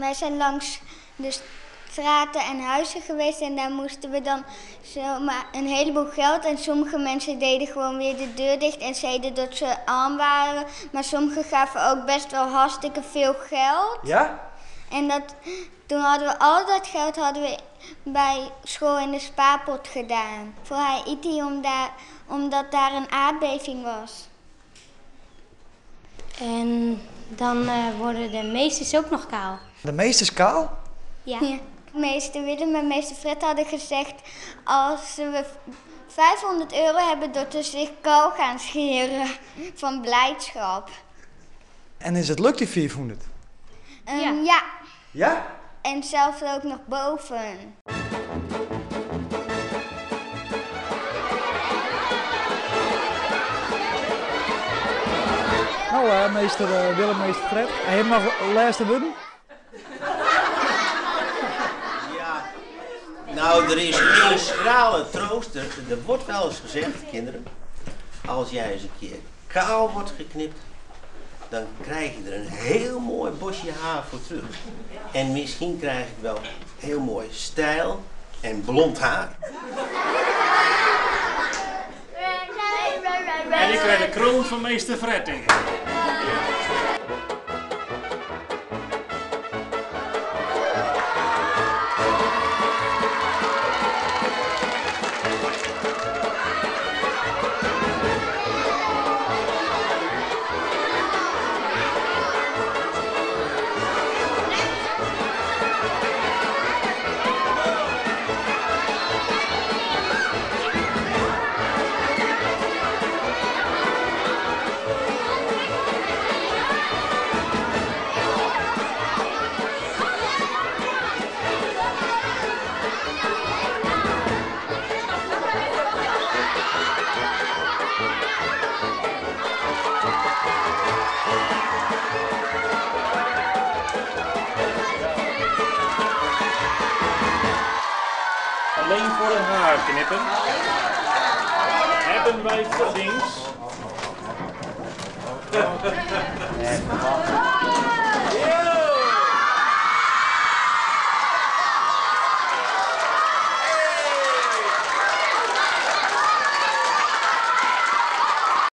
wij zijn langs de straten en huizen geweest en daar moesten we dan zomaar een heleboel geld. En sommige mensen deden gewoon weer de deur dicht en zeiden dat ze arm waren. Maar sommigen gaven ook best wel hartstikke veel geld. Ja? En toen hadden we al dat geld bij school in de spaarpot gedaan. Voor Haiti, omdat daar een aardbeving was. En dan worden de meesters ook nog kaal. De meesters kaal? Ja. Meester Willem en meester Fred hadden gezegd, als we 500 euro hebben, dat ze zich kaal gaan scheren van blijdschap. En is het lukt die 500? Ja. Ja? En zelfs ook nog boven. Nou, meester Willem, meester Fred, heb je nog laatste woorden? Ja, nou, er is een schrale troost. Er wordt wel eens gezegd, kinderen, als jij eens een keer kaal wordt geknipt, dan krijg je er een heel mooi bosje haar voor terug. En misschien krijg ik wel heel mooi stijl en blond haar. En ik krijg de kroon van meester Fred, denk ik. Alleen voor een haar knippen hebben wij verdiend.